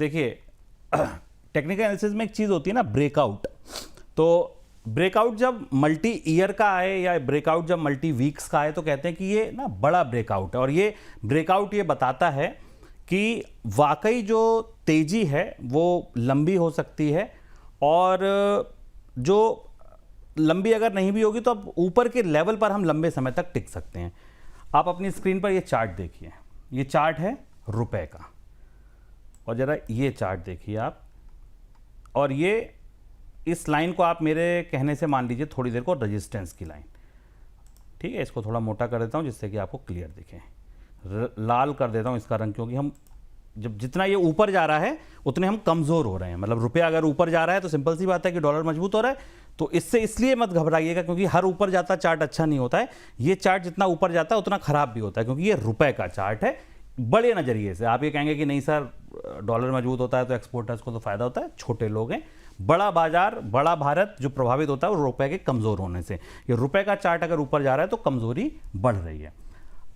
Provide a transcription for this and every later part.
देखिए technical analysis में एक चीज़ होती है ना, ब्रेकआउट। तो ब्रेकआउट जब मल्टी ईयर का आए या ब्रेकआउट जब मल्टी वीक्स का आए तो कहते हैं कि ये ना बड़ा ब्रेकआउट है। और ये ब्रेकआउट ये बताता है कि वाकई जो तेजी है वो लंबी हो सकती है, और जो लंबी अगर नहीं भी होगी तो अब ऊपर के लेवल पर हम लंबे समय तक टिक सकते हैं। आप अपनी स्क्रीन पर ये चार्ट देखिए, ये चार्ट है रुपए का, और ज़रा ये चार्ट देखिए आप, और ये इस लाइन को आप मेरे कहने से मान लीजिए थोड़ी देर को रेजिस्टेंस की लाइन, ठीक है। इसको थोड़ा मोटा कर देता हूँ जिससे कि आपको क्लियर दिखे, लाल कर देता हूँ इसका रंग, क्योंकि हम जब जितना ये ऊपर जा रहा है उतने हम कमज़ोर हो रहे हैं। मतलब रुपया अगर ऊपर जा रहा है तो सिंपल सी बात है कि डॉलर मजबूत हो रहा है, तो इससे इसलिए मत घबराइएगा, क्योंकि हर ऊपर जाता चार्ट अच्छा नहीं होता है। ये चार्ट जितना ऊपर जाता है उतना ख़राब भी होता है, क्योंकि ये रुपए का चार्ट है। बड़े नज़रिए से आप ये कहेंगे कि नहीं सर डॉलर मजबूत होता है तो एक्सपोर्टर्स को तो फ़ायदा होता है, छोटे लोग हैं। बड़ा बाजार, बड़ा भारत जो प्रभावित होता है वो रुपए के कमज़ोर होने से। ये रुपए का चार्ट अगर ऊपर जा रहा है तो कमज़ोरी बढ़ रही है।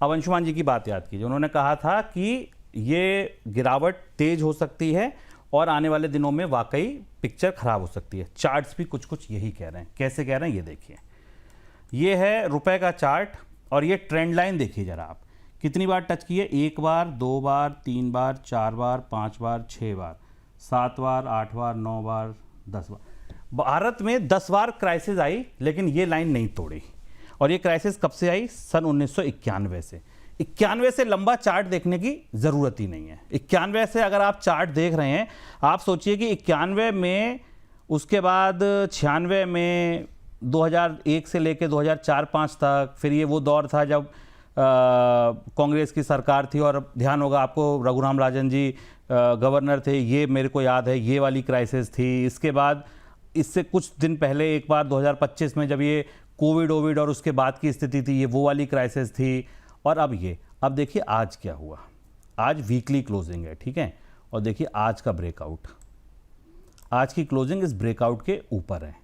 अब अंशुमान जी की बात याद कीजिए, उन्होंने कहा था कि ये गिरावट तेज हो सकती है और आने वाले दिनों में वाकई पिक्चर खराब हो सकती है। चार्ट्स भी कुछ कुछ यही कह रहे हैं। कैसे कह रहे हैं ये देखिए, ये है रुपए का चार्ट, और ये ट्रेंड लाइन देखिए जरा आप, कितनी बार टच की है, 1 बार, 2 बार, 3 बार, 4 बार, 5 बार, 6 बार, 7 बार, 8 बार, 9 बार, 10 बार। भारत में 10 बार क्राइसिस आई लेकिन ये लाइन नहीं तोड़ी। और ये क्राइसिस कब से आई? सन 1991 से। 91 से लंबा चार्ट देखने की ज़रूरत ही नहीं है। 91 से अगर आप चार्ट देख रहे हैं, आप सोचिए कि 91 में, उसके बाद 96 में, 2001 से लेकर 2004-05 तक, फिर ये वो दौर था जब कांग्रेस की सरकार थी, और ध्यान होगा आपको रघुराम राजन जी गवर्नर थे, ये मेरे को याद है, ये वाली क्राइसिस थी। इसके बाद इससे कुछ दिन पहले एक बार 2025 में जब ये कोविड और उसके बाद की स्थिति थी, ये वो वाली क्राइसिस थी। और अब ये, अब देखिए आज क्या हुआ, आज वीकली क्लोजिंग है, ठीक है, और देखिए आज का ब्रेकआउट, आज की क्लोजिंग इस ब्रेकआउट के ऊपर है।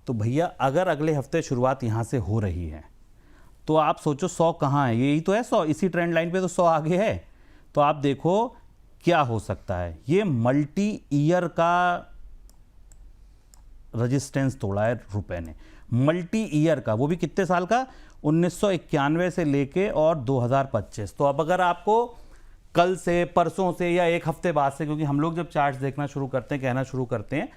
तो भैया अगर अगले हफ्ते शुरुआत यहाँ से हो रही है तो आप सोचो 100 कहाँ है, यही तो है 100, इसी ट्रेंड लाइन पे तो 100 आगे है। तो आप देखो क्या हो सकता है। ये मल्टी ईयर का रेजिस्टेंस तोड़ा है रुपए ने, मल्टी ईयर का, वो भी कितने साल का, 1991 से लेके और 2025। तो अब अगर आपको कल से, परसों से या एक हफ्ते बाद से, क्योंकि हम लोग जब चार्ट्स देखना शुरू करते हैं, कहना शुरू करते हैं,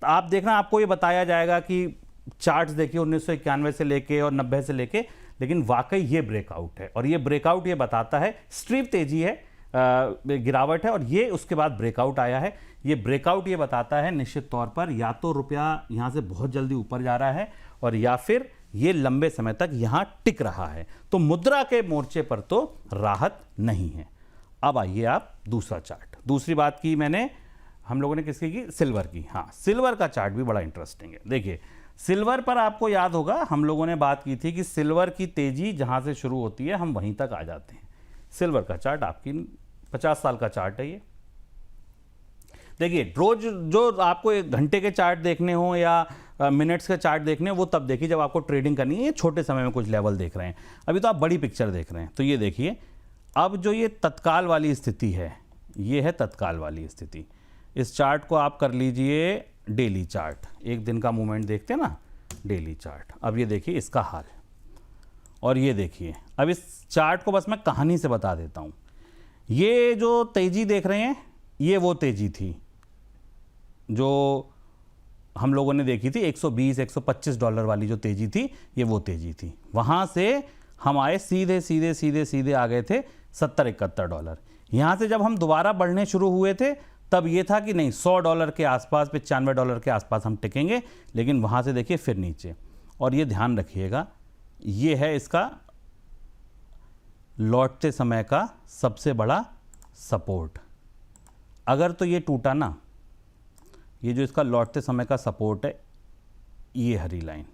आप देखना आपको ये बताया जाएगा कि चार्ट्स देखिए 1991 से लेके और 90 से लेके, लेकिन वाकई ये ब्रेकआउट है। और ये ब्रेकआउट ये बताता है स्ट्रीप तेजी है, गिरावट है, और ये उसके बाद ब्रेकआउट आया है। ये ब्रेकआउट ये बताता है निश्चित तौर पर या तो रुपया यहाँ से बहुत जल्दी ऊपर जा रहा है, और या फिर ये लंबे समय तक यहाँ टिक रहा है। तो मुद्रा के मोर्चे पर तो राहत नहीं है। अब आइए आप दूसरा चार्ट, दूसरी बात की मैंने, हम लोगों ने किसकी की, सिल्वर की। हाँ, सिल्वर का चार्ट भी बड़ा इंटरेस्टिंग है। देखिए सिल्वर पर आपको याद होगा हम लोगों ने बात की थी कि सिल्वर की तेजी जहाँ से शुरू होती है हम वहीं तक आ जाते हैं। सिल्वर का चार्ट आपकी 50 साल का चार्ट है ये। देखिए रोज जो आपको 1 घंटे के चार्ट देखने हो या मिनट्स के चार्ट देखने हो वो तब देखिए जब आपको ट्रेडिंग करनी है। ये छोटे समय में कुछ लेवल देख रहे हैं, अभी तो आप बड़ी पिक्चर देख रहे हैं। तो ये देखिए अब जो ये तत्काल वाली स्थिति है, ये है तत्काल वाली स्थिति। इस चार्ट को आप कर लीजिए डेली चार्ट, एक दिन का मूवमेंट देखते हैं ना, डेली चार्ट। अब ये देखिए इसका हाल, और ये देखिए, अब इस चार्ट को बस मैं कहानी से बता देता हूँ। ये जो तेजी देख रहे हैं ये वो तेजी थी जो हम लोगों ने देखी थी, 120-125 डॉलर वाली जो तेजी थी, ये वो तेजी थी। वहाँ से हम आए सीधे सीधे सीधे सीधे आ गए थे 70-71 डॉलर। यहाँ से जब हम दोबारा बढ़ने शुरू हुए थे तब ये था कि नहीं 100 डॉलर के आसपास, 95 डॉलर के आसपास हम टिकेंगे, लेकिन वहाँ से देखिए फिर नीचे। और ये ध्यान रखिएगा, ये है इसका लौटते समय का सबसे बड़ा सपोर्ट। अगर तो ये टूटा ना, ये जो इसका लौटते समय का सपोर्ट है, ये हरी लाइन,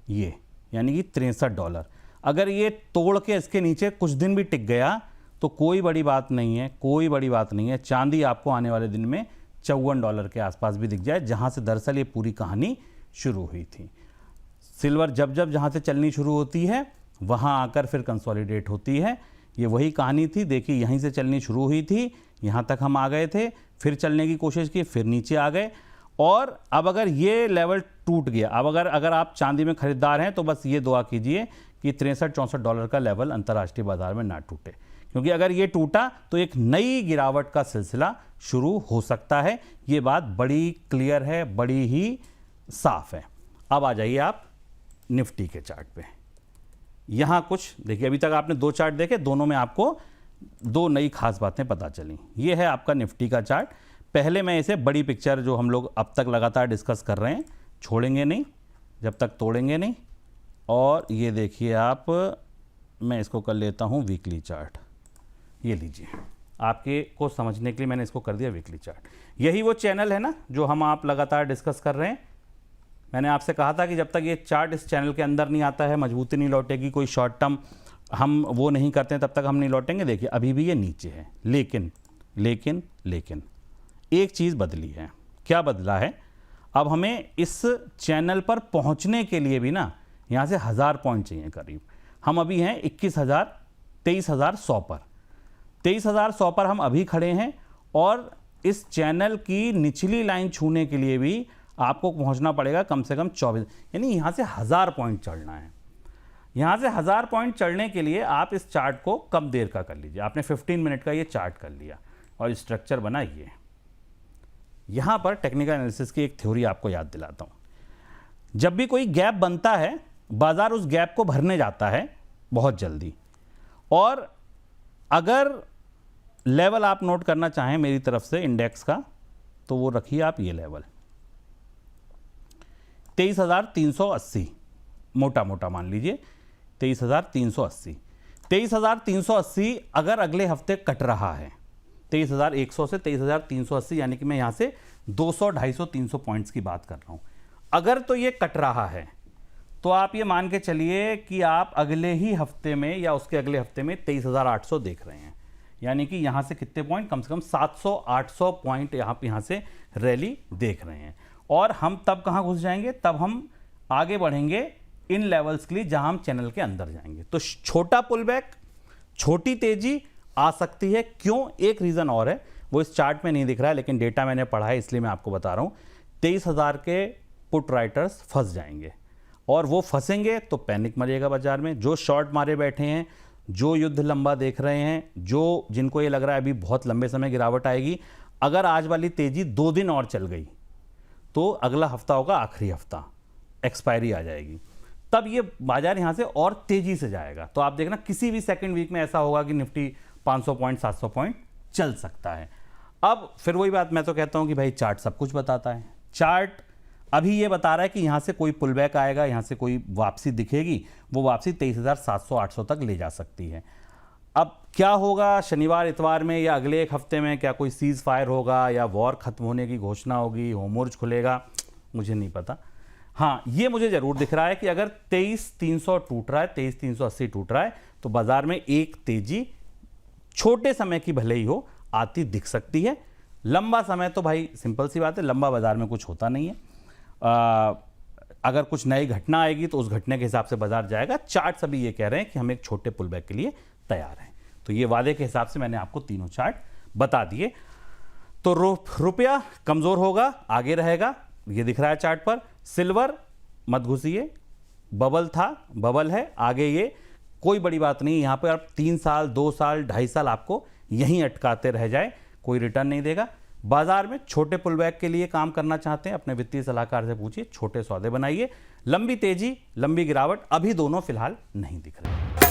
ये यानी कि 63 डॉलर, अगर ये तोड़ के इसके नीचे कुछ दिन भी टिक गया तो कोई बड़ी बात नहीं है, कोई बड़ी बात नहीं है। चांदी आपको आने वाले दिन में 54 डॉलर के आसपास भी दिख जाए, जहाँ से दरअसल ये पूरी कहानी शुरू हुई थी। सिल्वर जब जब जहाँ से चलनी शुरू होती है वहाँ आकर फिर कंसोलिडेट होती है। ये वही कहानी थी, देखिए यहीं से चलनी शुरू हुई थी, यहाँ तक हम आ गए थे, फिर चलने की कोशिश की, फिर नीचे आ गए। और अब अगर ये लेवल टूट गया, अब अगर आप चांदी में खरीदार हैं तो बस ये दुआ कीजिए कि $63-64 का लेवल अंतर्राष्ट्रीय बाजार में ना टूटे, क्योंकि अगर ये टूटा तो एक नई गिरावट का सिलसिला शुरू हो सकता है। ये बात बड़ी क्लियर है, बड़ी ही साफ है। अब आ जाइए आप निफ्टी के चार्ट पे। यहाँ कुछ देखिए, अभी तक आपने 2 चार्ट देखे, दोनों में आपको 2 नई खास बातें पता चली। ये है आपका निफ्टी का चार्ट। पहले मैं इसे बड़ी पिक्चर जो हम लोग अब तक लगातार डिस्कस कर रहे हैं, छोड़ेंगे नहीं जब तक तोड़ेंगे नहीं। और ये देखिए आप, मैं इसको कर लेता हूँ वीकली चार्ट। ये लीजिए, आपके को समझने के लिए मैंने इसको कर दिया वीकली चार्ट। यही वो चैनल है ना जो हम आप लगातार डिस्कस कर रहे हैं। मैंने आपसे कहा था कि जब तक ये चार्ट इस चैनल के अंदर नहीं आता है, मजबूती नहीं लौटेगी, कोई शॉर्ट टर्म हम वो नहीं करते हैं, तब तक हम नहीं लौटेंगे। देखिए अभी भी ये नीचे है, लेकिन लेकिन लेकिन एक चीज़ बदली है। क्या बदला है? अब हमें इस चैनल पर पहुंचने के लिए भी ना यहाँ से 1000 पॉइंट चाहिए करीब। हम अभी हैं 23,100 पर, 23,100 पर हम अभी खड़े हैं। और इस चैनल की निचली लाइन छूने के लिए भी आपको पहुंचना पड़ेगा कम से कम 24, यानी यहाँ से 1000 पॉइंट चढ़ना है। यहाँ से 1000 पॉइंट चढ़ने के लिए आप इस चार्ट को कम देर का कर लीजिए। आपने 15 मिनट का ये चार्ट कर लिया और स्ट्रक्चर बना ये। यहाँ पर टेक्निकल एनालिसिस की एक थ्योरी आपको याद दिलाता हूँ। जब भी कोई गैप बनता है, बाजार उस गैप को भरने जाता है बहुत जल्दी। और अगर लेवल आप नोट करना चाहें मेरी तरफ से इंडेक्स का, तो वो रखिए आप ये लेवल 23,380, मोटा मोटा मान लीजिए 23,380। 23,380 अगर अगले हफ्ते कट रहा है 23,100 से 23,380, यानी कि मैं यहाँ से 200, 250, 300 पॉइंट्स की बात कर रहा हूँ। अगर तो ये कट रहा है तो आप ये मान के चलिए कि आप अगले ही हफ्ते में या उसके अगले हफ्ते में 23,800 देख रहे हैं। यानी कि यहाँ से कितने पॉइंट, कम से कम 700-800 पॉइंट यहाँ से रैली देख रहे हैं। और हम तब कहाँ घुस जाएंगे? तब हम आगे बढ़ेंगे इन लेवल्स के लिए जहाँ हम चैनल के अंदर जाएंगे। तो छोटा पुल बैक, छोटी तेजी आ सकती है। क्यों? एक रीज़न और है, वो इस चार्ट में नहीं दिख रहा है, लेकिन डेटा मैंने पढ़ा है इसलिए मैं आपको बता रहा हूँ। 23,000 के पुट राइटर्स फंस जाएंगे, और वो फंसेंगे तो पैनिक मरेगा बाजार में। जो शॉर्ट मारे बैठे हैं, जो युद्ध लंबा देख रहे हैं, जो जिनको ये लग रहा है अभी बहुत लंबे समय गिरावट आएगी, अगर आज वाली तेजी 2 दिन और चल गई तो अगला हफ्ता होगा आखिरी हफ्ता, एक्सपायरी आ जाएगी, तब ये बाजार यहाँ से और तेजी से जाएगा। तो आप देखना किसी भी सेकंड वीक में ऐसा होगा कि निफ्टी 500 पॉइंट 700 पॉइंट चल सकता है। अब फिर वही बात मैं तो कहता हूँ कि भाई चार्ट सब कुछ बताता है। चार्ट अभी ये बता रहा है कि यहाँ से कोई पुल बैक आएगा, यहाँ से कोई वापसी दिखेगी, वो वापसी 23,700-800 तक ले जा सकती है। अब क्या होगा शनिवार इतवार में या अगले एक हफ्ते में? क्या कोई सीज फायर होगा या वॉर खत्म होने की घोषणा होगी, होमोर्ज खुलेगा? मुझे नहीं पता। हाँ, ये मुझे जरूर दिख रहा है कि अगर 23,300 टूट रहा है, 23,380 टूट रहा है, तो बाजार में एक तेजी छोटे समय की भले ही हो आती दिख सकती है। लंबा समय तो भाई सिंपल सी बात है, लंबा बाजार में कुछ होता नहीं है। अगर कुछ नई घटना आएगी तो उस घटने के हिसाब से बाजार जाएगा। चार्ट सभी ये कह रहे हैं कि हम एक छोटे पुल बैक के लिए तैयार हैं। तो ये वादे के हिसाब से मैंने आपको तीनों चार्ट बता दिए। तो रुपया कमजोर होगा, आगे रहेगा, ये दिख रहा है चार्ट पर। सिल्वर मत घुसिए, बबल था, बबल है, आगे ये कोई बड़ी बात नहीं। यहाँ पर आप 3 साल 2 साल 2.5 साल आपको यहीं अटकाते रह जाए, कोई रिटर्न नहीं देगा। बाजार में छोटे पुल बैक के लिए काम करना चाहते हैं, अपने वित्तीय सलाहकार से पूछिए, छोटे सौदे बनाइए। लंबी तेजी, लंबी गिरावट अभी दोनों फिलहाल नहीं दिख रहे।